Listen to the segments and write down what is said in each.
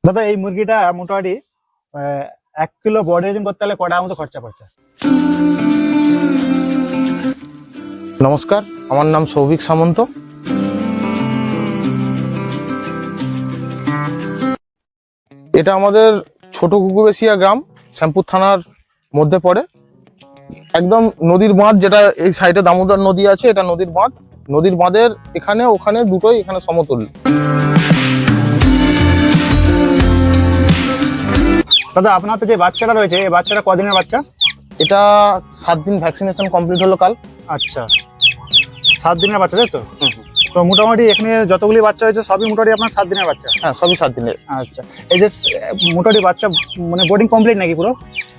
দাদা এই মুরগিটা মোটামুটি 1 কিলো বডি ওজন করতে হলে কটার মতো খরচা পড়ছে? নমস্কার, আমার নাম সৌভিক সামন্ত। এটা আমাদের ছোট কুকুবেশিয়া গ্রাম, শ্যামপুর থানার মধ্যে পড়ে। একদম নদীর বাঁধ, যেটা এই সাইডে দামোদর নদী আছে, এটা নদীর বাঁধ। নদীর বাঁধের এখানে ওখানে দুটোই এখানে সমতুল্য। দাদা আপনার তো যে বাচ্চাটা রয়েছে, এই বাচ্চাটা কদিনের বাচ্চা? এটা 7 দিন ভ্যাকসিনেশন কমপ্লিট হলো কাল। আচ্ছা, 7 দিনের বাচ্চা, তাই তো? তো মোটামুটি এখানে যতগুলি বাচ্চা হয়েছে সবই মোটামুটি আপনার 7 দিনের বাচ্চা? হ্যাঁ, সবই 7 দিনের। আচ্ছা, এই যে মোটামুটি বাচ্চা মানে বোর্ডিং কমপ্লিট নাকি পুরো?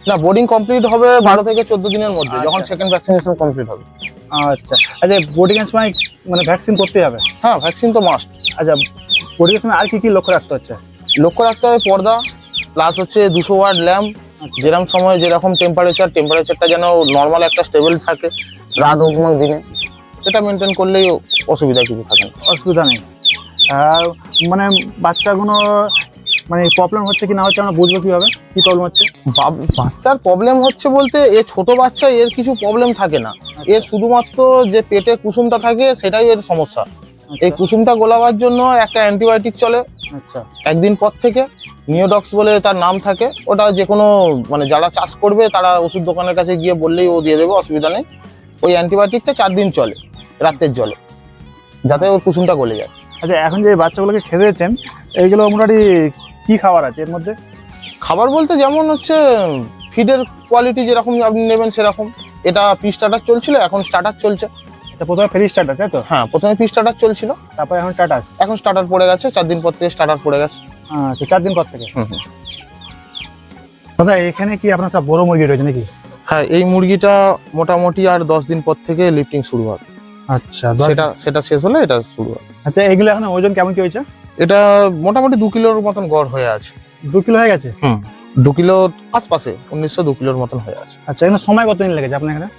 না, বোর্ডিং কমপ্লিট হবে 12 থেকে 14 দিনের মধ্যে, যখন আচ্ছা। সেকেন্ড ভ্যাকসিনেশন কমপ্লিট হবে। আচ্ছা, আচ্ছা, বোর্ডিং এর সময় মানে ভ্যাকসিন করতেই হবে? হ্যাঁ, ভ্যাকসিন তো মাস্ট। আচ্ছা, বোর্ডিং এর সময় আর কি কি লক্ষ্য রাখতে হচ্ছে? লক্ষ্য রাখতে হবে পর্দা, প্লাস হচ্ছে 200 ওয়াট ল্যাম্প। যেরকম সময় যেরকম টেম্পারেচারটা যেন নর্মাল একটা স্টেবল থাকে, রাত হোক বা দিনে, এটা মেনটেন করলেই অসুবিধা কিছু থাকে না। অসুবিধা নেই। আর মানে বাচ্চাগুলো মানে প্রবলেম হচ্ছে কি না হচ্ছে আমরা বুঝবো কিভাবে, কি প্রবলেম হচ্ছে? বাচ্চার প্রবলেম হচ্ছে বলতে, এ ছোট বাচ্চা, এর কিছু প্রবলেম থাকে না। এর শুধুমাত্র যে পেটে কুসুমটা থাকে সেটাই এর সমস্যা। এই কুসুমটা গোলাবার জন্য একটা অ্যান্টিবায়োটিক চলে। আচ্ছা, একদিন পর থেকে নিওডক্স বলে তার নাম থাকে। ওটা যে কোনো মানে যারা চাষ করবে তারা ওষুধ দোকানের কাছে গিয়ে বললেই ও দিয়ে দেবে, অসুবিধা নেই। ওই অ্যান্টিবায়োটিকটা 4 দিন চলে রাতের জলে, যাতে ওর কুসুমটা গলে যায়। আচ্ছা, এখন যে বাচ্চাগুলোকে খেতে দিচ্ছেন এইগুলো মোটামুটি কি খাবার আছে এর মধ্যে? খাবার বলতে যেমন হচ্ছে ফিডের কোয়ালিটি যেরকম আপনি নেবেন সেরকম। এটা পি স্টার্টার চলছিল, এখন স্টার্টার চলছে। আচ্ছা, প্রথমে ফ্রি স্টার্টার, তাই তো? হ্যাঁ, প্রথমে পি স্টার্টার চলছিল, তারপরে এখন টাটা আছে? এখন স্টার্টার পড়ে গেছে। 4 দিন পর থেকে স্টার্টার পড়ে গেছে। আচ্ছা, 4 দিন পর থেকে। হুম হুম। দাদা এখানে কি আপনার সব বড় মুরগি রয়েছে নাকি? হ্যাঁ, এই মুরগিটা মোটামুটি আর 10 দিন পর থেকে লিফটিং শুরু হবে। আচ্ছা, সেটা শেষ হলে এটা শুরু হবে। আচ্ছা, এগুলো এখন ওজন কেমন কি হয়েছে? এটা মোটামুটি 2 কিলোর মতন গড় হয়ে আছে। 2 কিলো হয়ে গেছে? 2 কিলো আশপাশে, 2 কিলোর মতন হয়ে আছে। আচ্ছা, এখানে সময় কতদিন লেগেছে আপনার এখানে?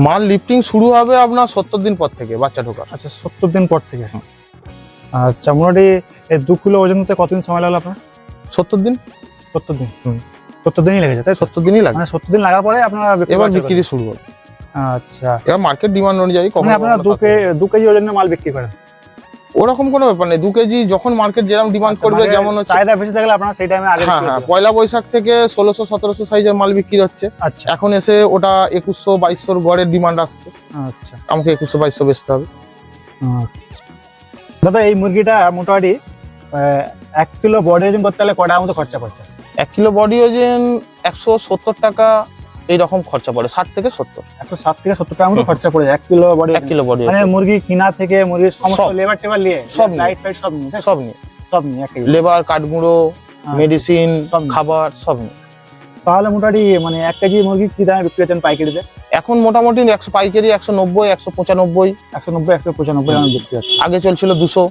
মাল লিফটিং শুরু হবে আপনার 70 দিন পর থেকে, বাচ্চা ঢোকার। আচ্ছা, 70 দিন পর থেকে। আচ্ছা, মোটামুটি এই 2 কিলো ওজন হতে কতদিন সময় লাগলো আপনার? 70 দিন। 70 দিন? 70 দিনই লেগেছে, তাই? 70 দিনই লাগে। মানে 70 দিন লাগার পরে আপনারা এবার বিক্রি শুরু হবে। আচ্ছা, এবার মার্কেট ডিমান্ড অনুযায়ী মানে আপনারা 2 কেজি ওজনের মাল বিক্রি করেন? ওরকম কোনো ব্যাপার নেই। 2 কেজি যখন মার্কেট যেরকম ডিমান্ড করবে, যেমন হচ্ছে চাহিদা বেশি থাকলে আপনারা সেই টাইমে আগে হ্যাঁ, পয়লা বৈশাখ থেকে 1600-1700 সাইজের মাল বিক্রি হচ্ছে। আচ্ছা, এখন এসে ওটা 2100-2200 গড়ের ডিমান্ড আসছে। আচ্ছা, আমাকে 2100-2200 বেচতে হবে। দাদা এই মুরগিটা মোটামুটি 1 কিলো বডি ওজন করতে হলে কটার মতো খরচা পড়ছে? 1 কিলো বডি ওজন 170 টাকা এইরকম খরচা পড়ে, 60 থেকে 70। 160 থেকে 70 টাকার মতো খরচা পড়ে 1 কিলো বডি? 1 কিলো বডি মানে মুরগি কিনা থেকে মুরগির সমস্ত লেবার টেবার নিয়ে, সব নিয়ে। লাইট ফাইট সব নিয়ে, তাই তো? সব নিয়ে 1 কেজি লেবার, কাঠগুঁড়ো, মেডিসিন, সব নিয়ে। খাবার সব নিয়ে। তাহলে মোটামুটি মানে 1 কেজি মুরগি কি দামে বিক্রি করছেন পাইকারিতে? এখন মোটামুটি 100 পাইকারি 190, 195। 190, 195 দামে বিক্রি হচ্ছে। আগে চলছিল 200।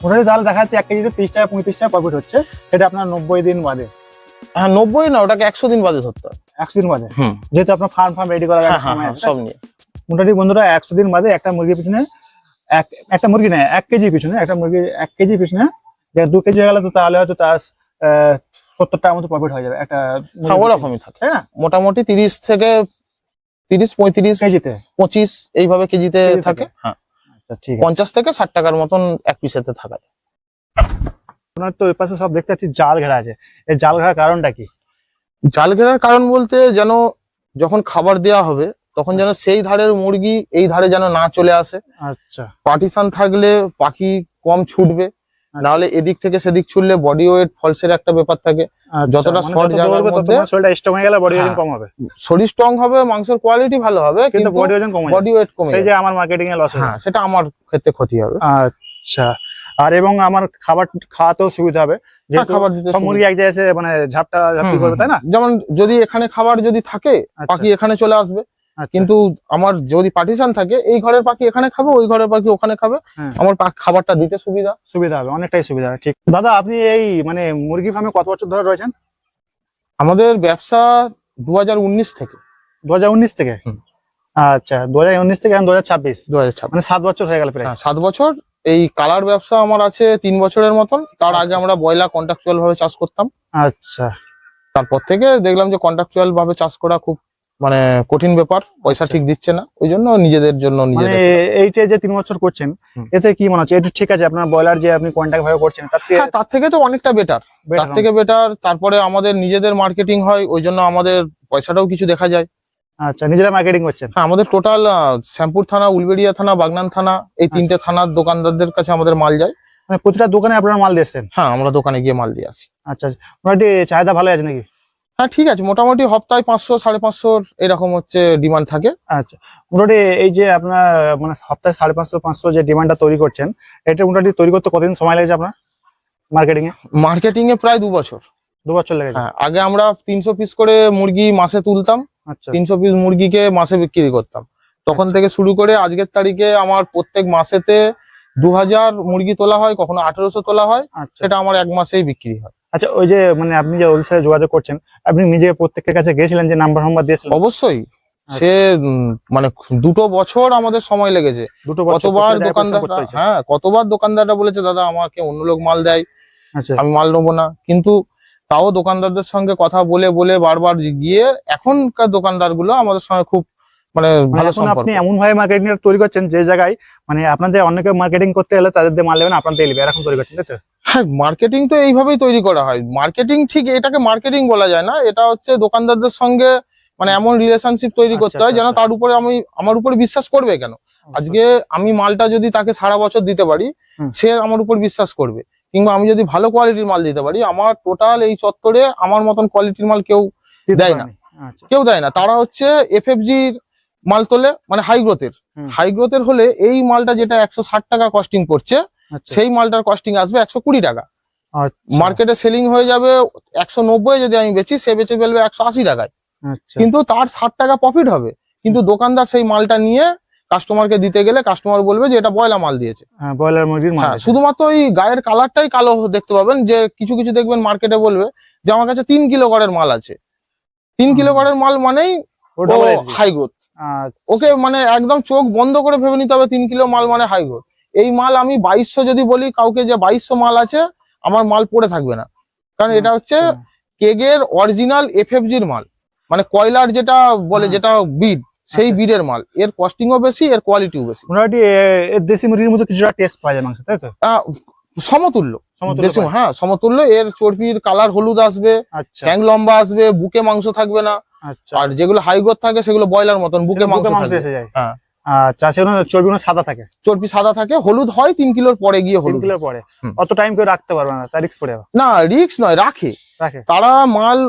মোটামুটি তাহলে দেখা যাচ্ছে 1 কেজিতে 30 টাকা 35 টাকা প্রফিট হচ্ছে, সেটা আপনার 90 দিন বাদে? হ্যাঁ, 90 না, ওটাকে 100 দিন বাদে ধরতে হবে। 100 দিন বাদে, যেহেতু আপনার ফার্ম রেডি করার হ্যাঁ সময় হ্যাঁ, আছে। সব নিয়ে। মোটামুটি বন্ধুরা 100 দিন বাদে একটা মুরগির পিছনে একটা মুরগি নেয় 1 কেজি পিছনে, একটা মুরগি 1 কেজি পিছনে 2 কেজি হয়ে গেলে তো তাহলে হয়তো তার 70 টাকার মতো প্রফিট হয়ে যাবে একটা হ্যাঁ, ওরকমই থাকে। তাই না? মোটামুটি 30 থেকে 35 কেজিতে 25 এইভাবে কেজিতে কেজি থাকে। থাকে। হ্যাঁ, আচ্ছা, ঠিক আছে। 50 থেকে 60 টাকার মতন এক পিসেতে থাকা যায়। আপনার তো ওই পাশে সব দেখতে পাচ্ছি জাল ঘেরা আছে, এই জাল ঘেরার কারণটা কি? জাল ঘেরার কারণ বলতে, যেন যখন খাবার দেওয়া হবে তখন যেন সেই ধারের মুরগি এই ধারে যেন না চলে আসে। আচ্ছা, পার্টিশন থাকলে পাখি কম ছুটবে, নাহলে এদিক থেকে সেদিক ছুটলে বডি ওয়েট ফলসের একটা ব্যাপার থাকে। যতটা শর্ট জায়গার মধ্যে শরীরটা স্ট্রং হয়ে গেলে বডি ওজন হ্যাঁ, কম হবে, শরীর স্ট্রং হবে, মাংসের কোয়ালিটি ভালো হবে, কিন্তু কিন্তু বডি ওজন কমে বডি ওয়েট কমে সেই যে যাবে। আমার মার্কেটিং এ লস হবে। হ্যাঁ, সেটা আমার ক্ষেত্রে ক্ষতি হবে। আচ্ছা, আর এবং আমার খাবার খাওয়াতেও সুবিধা হবে, যেহেতু খাবার দিতে সব মুরগি এক জায়গায় এসে মানে ঝাপটি করবে, তাই না? যেমন যদি এখানে খাবার যদি থাকে, আচ্ছা, পাখি এখানে চলে আসবে। আচ্ছা, কিন্তু আমার যদি পার্টিশন থাকে, এই ঘরের পাখি এখানে খাবে, ওই ঘরের পাখি ওখানে খাবে, হ্যাঁ। আমার খাবারটা দিতে সুবিধা হবে, অনেকটাই সুবিধা হবে। ঠিক দাদা, আপনি এই মানে মুরগি ফার্মে কত বছর ধরে রয়েছেন? আমাদের ব্যবসা 2019 থেকে। 2019 থেকে? আচ্ছা, 2019 থেকে এখন 2026, 2026, মানে 7 বছর হয়ে গেল প্রায়। হ্যাঁ, 7 বছর। এই কালার ব্যবসা আমার আছে 3 বছরের মতন। তার আগে আমরা ব্রয়লার কন্ট্রাকচুয়াল ভাবে চাষ করতাম। আচ্ছা তারপর থেকে দেখলাম যে কন্ট্রাকচুয়াল ভাবে চাষ করা খুব মানে কঠিন ব্যাপার, পয়সা ঠিক দিচ্ছে না, ওই জন্য নিজেদের জন্য মানে নিজেদের। এইটা যে 3 বছর করছেন, হুম। এতে কি মনে হচ্ছে? এটা ঠিক আছে, আপনার ব্রয়লার যে আপনি কন্ট্যাক্ট ভাবে করছেন তার চেয়ে হ্যাঁ, তার থেকে তো অনেকটা বেটার, better তার থেকে বেটার। তারপরে আমাদের নিজেদের মার্কেটিং হয়, ওই জন্য আমাদের পয়সাটাও কিছু দেখা যায়। আচ্ছা, নিজেরা মার্কেটিং করছেন? হ্যাঁ, আমাদের টোটাল শ্যামপুর থানা, উলবেড়িয়া থানা, বাগনান থানা, এই 3টে থানার দোকানদারদের কাছে আমাদের মাল যায়। মানে প্রতিটা দোকানে আপনারা মাল দিচ্ছেন? হ্যাঁ, আমরা দোকানে গিয়ে মাল দিয়ে আসি। আচ্ছা, মোটামুটি চাহিদা ভালো আছে নাকি? হ্যাঁ, ঠিক আছে, মোটামুটি সপ্তাহে 500 550 এরকম হচ্ছে ডিমান্ড থাকে। আচ্ছা, মোটামুটি এই যে আপনার মানে সপ্তাহে 550 500 যে ডিমান্ডটা তৈরি করছেন, এটা মোটামুটি তৈরি করতে কতদিন সময় লেগেছে আপনার মার্কেটিং এ? মার্কেটিং এ প্রায় 2 বছর। 2 বছর লেগেছে? হ্যাঁ, আগে আমরা 300 পিস করে মুরগি মাসে তুলতাম, আচ্ছা 300 পিস মুরগিকে মাসে বিক্রি করতাম। তখন থেকে শুরু করে আজকের তারিখে আমার প্রত্যেক মাসেতে 2000 মুরগি তোলা হয়, কখনো 1800 তোলা হয়। আচ্ছা সেটা আমার 1 মাসেই বিক্রি হয়। আচ্ছা, ওই যে মানে আপনি যে ওদের সাথে যোগাযোগ করছেন, আপনি নিজে প্রত্যেকের কাছে গেছিলেন যে নাম্বার দিয়েছিলেন? অবশ্যই, সে মানে 2 বছর আমাদের সময় লেগেছে। 2 বছর কতবার প্রত্যেক জায়গায় পরিশ্রম করতে দোকানদাররা, হয়েছে? হ্যাঁ, কতবার দোকানদাররা বলেছে দাদা আমাকে অন্য লোক মাল দেয়, আচ্ছা, আমি মাল নেবো না। কিন্তু তাও দোকানদারদের সঙ্গে কথা বলে বলে বারবার গিয়ে এখনকার দোকানদার গুলো আমাদের সঙ্গে খুব মানে মানে ভালো এখন সম্পর্ক। আপনি এমন ভাবে মার্কেটিং তৈরি করছেন যে জায়গায় মানে আপনাদের অনেকে মার্কেটিং করতে গেলে তাদের দিয়ে মাল নেবেন, আপনার দিয়ে নেবে, এরকম তৈরি করছেন, তাই তো? হ্যাঁ, মার্কেটিং তো এইভাবেই তৈরি করা হয়। মার্কেটিং ঠিক এটাকে মার্কেটিং বলা যায় না, এটা হচ্ছে দোকানদারদের সঙ্গে মানে এমন রিলেশনশিপ তৈরি করতে হয় যেন তার উপরে আমার উপরে বিশ্বাস করবে। কেন আজকে আমি মালটা যদি তাকে সারা বছর দিতে পারি, সে আমার উপর বিশ্বাস করবে। কিংবা আমি যদি ভালো কোয়ালিটির মাল দিতে পারি, আমার টোটাল এই চত্বরে আমার মতন কোয়ালিটির মাল কেউ দেয় না, আচ্ছা কেউ দেয় না। তারা হচ্ছে এফএফজির মাল তোলে, মানে হাই গ্রোথের। হাই গ্রোথের হলে এই মালটা যেটা 160 টাকা কস্টিং পড়ছে, সেই মালটার কস্টিং আসবে 120 টাকা। মার্কেটে সেলিং হয়ে যাবে 190, যদি আমি বেচি সে বেচে ফেলবে 180 টাকায়। কিন্তু তার 60 টাকা প্রফিট হবে। কিন্তু দোকানদার সেই মালটা নিয়ে কাস্টমারকে দিতে গেলে কাস্টমার বলবে যে এটা ব্রয়লার মাল দিয়েছে। ব্রয়লার মুরগির মাল। শুধুমাত্র ওই গায়ের কালারটাই কালো দেখতে পাবেন। যে কিছু কিছু দেখবেন মার্কেটে বলবে যে আমার কাছে 3 কিলো গড়ের মাল আছে। 3 কিলো গড়ের মাল মানেই হাই গ্রোথ। ওকে মানে একদম চোখ বন্ধ করে ভেবে নিতে হবে 3 কিলো মাল মানে হাই গ্রোথ। এই মাল আমি 2200 যদি বলি কাউকে যে 2200 মাল আছে, আমার মাল পড়ে থাকবে না। কারণ এটা হচ্ছে কেগের অরিজিনাল এফএফজির মাল, মানে কয়লার যেটা বলে, যেটা বিড, সেই বিডের মাল। এর কস্টিংও বেশি, এর কোয়ালিটিও বেশি। মোটামুটি দেশি মুরগির মতো কিছুটা টেস্ট পাওয়া যায় মাংস, তাই তো? সমতুল্য, হ্যাঁ সমতুল্য। এর চর্বির কালার হলুদ আসবে, ট্যাং লম্বা আসবে, বুকে মাংস থাকবে না। আর যেগুলো হাই গ্রোথ থাকে সেগুলো ব্রয়লার মতন বুকে মাংস থাকবে। হ্যাঁ, আচ্ছা, চর্বি সাদা থাকে, চর্বি সাদা থাকে, হলুদ হয় 3 কিলোর পরে গিয়ে। 3 কিলোর পরে অত টাইম কেউ রাখতে পারবে না, তার রিস্ক পড়ে যাবে। না, রিস্ক নয়, রাখে তারা মাল।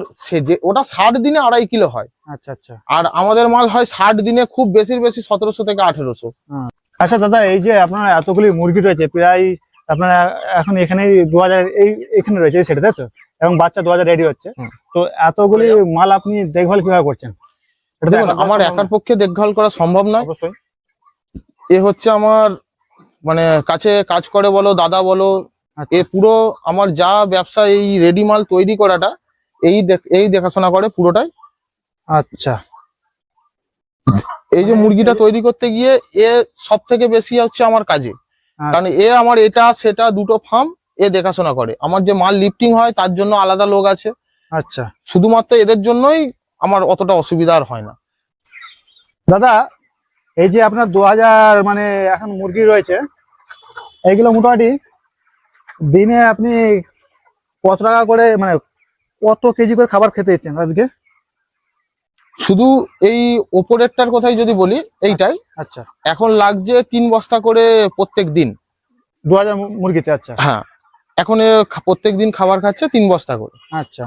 ওটা 60 দিনে 2.5 কিলো হয়। আচ্ছা আচ্ছা। আর আমাদের মাল হয় 60 দিনে খুব বেশি 1700 থেকে 1800। আচ্ছা দাদা, এই যে আপনার এতগুলি মুরগি রয়েছে, প্রায় আপনারা এখন এখানে 2000 এখানে রয়েছে সেটা, তাই তো? এবং বাচ্চা 2000 রেডি হচ্ছে। তো এতগুলি মাল আপনি দেখভাল কিভাবে করছেন? দেখুন, আমার একার পক্ষে দেখভাল করা সম্ভব নয়। অবশ্যই এ হচ্ছে আমার মানে কাছে কাজ করে বলো, দাদা বলো, এ পুরো আমার যা ব্যবসা, এই রেডি মাল তৈরি করাটা এই দেখাশোনা করে পুরোটাই। আচ্ছা, এই যে মুরগিটা তৈরি করতে গিয়ে এ সব থেকে বেশি হচ্ছে আমার কাজে। কারণ এ আমার এটা সেটা দুটো ফার্ম এ দেখাশোনা করে। আমার যে মাল লিফটিং হয় তার জন্য আলাদা লোক আছে। আচ্ছা, শুধুমাত্র এদের জন্যই আমার অতটা অসুবিধা আর হয় না। দাদা, এই যে আপনার 2000 মানে এখন মুরগি রয়েছে, এইগুলো মোটামুটি দিনে আপনি কত টাকা করে, মানে কত কেজি করে খাবার খেতে দিচ্ছেন তাদেরকে? শুধু এই ওপরেরটার কথাই যদি বলি, এইটাই আচ্ছা, এখন লাগছে 3 বস্তা করে প্রত্যেক দিন 2000 মুরগিতে। আচ্ছা, হ্যাঁ, এখন প্রত্যেক দিন খাবার খাচ্ছে 3 বস্তা করে। আচ্ছা,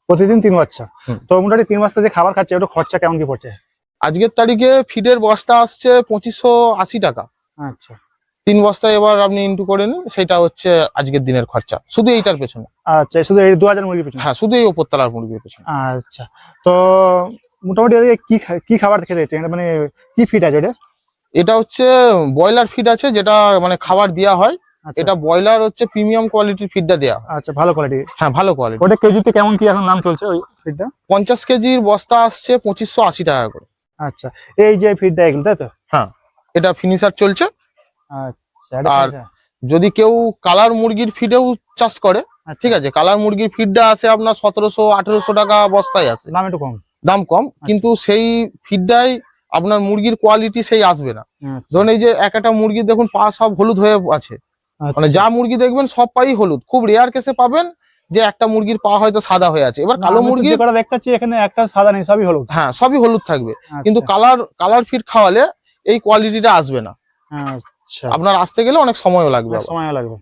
প্রতিদিন 3 বাচ্চা। তো মোটামুটি 3 বস্তা যে খাবার খাচ্ছে, ওটা খরচা কেমন কি পড়ছে? আজকের তারিখে ফিডের বস্তা আসছে 2580 টাকা। আচ্ছা, 3 বস্তা এবার আপনি ইনটু করে নিন, সেটা হচ্ছে আজকের দিনের খরচা শুধু এইটার পেছনে। আচ্ছা, শুধু এই 2000 মুরগির পেছনে? হ্যাঁ, শুধু এই ওপরতলার মুরগির পেছনে। আচ্ছা, তো মোটামুটি কি খাবার খেতে দিচ্ছেন, মানে কি ফিড আছে ওটা? এটা হচ্ছে ব্রয়লার ফিড আছে, যেটা মানে খাবার দেওয়া হয়। এটা ব্রয়লার হচ্ছে প্রিমিয়াম কোয়ালিটির ফিডটা দেওয়া হয়। আচ্ছা, ভালো কোয়ালিটি? হ্যাঁ, ভালো কোয়ালিটি। ওটা কেজিতে কেমন কি এখন দাম চলছে ওই ফিডটা? 50 কেজির বস্তা আসছে 2580 টাকা করে। আচ্ছা, এই যে ফিডটা এগুলো, তাই তো? হ্যাঁ, এটা ফিনিশার চলছে। আচ্ছা, আচ্ছা এটা আর যদি কেউ কালার মুরগির ফিডেও চাষ করে, ঠিক আছে, কালার মুরগির ফিডটা আসে আপনার 1700-1800 টাকা বস্তায় আসে, দাম একটু কম। দাম কম, কিন্তু সেই ফিডটাই আপনার মুরগির কোয়ালিটি সেই আসবে না। ধরুন এই যে একটা মুরগি দেখুন পা সব হলুদ হয়ে আছে, মানে যা মুরগি দেখবেন সব পাই হলুদ, খুব রেয়ার কেসে পাবেন যে একটা মুরগির পা হয়তো সাদা হয়ে আছে। এবার কালো মুরগি যেটা দেখতে পাচ্ছি এখানে একটা সাদা নেই, সবই হলুদ। হ্যাঁ সবই হলুদ থাকবে, কিন্তু কালার ফিড খাওয়ালে এই কোয়ালিটিটা আসবে না। আচ্ছা, আপনার আসতে গেলে অনেক সময়ও লাগবে। সময় লাগবে।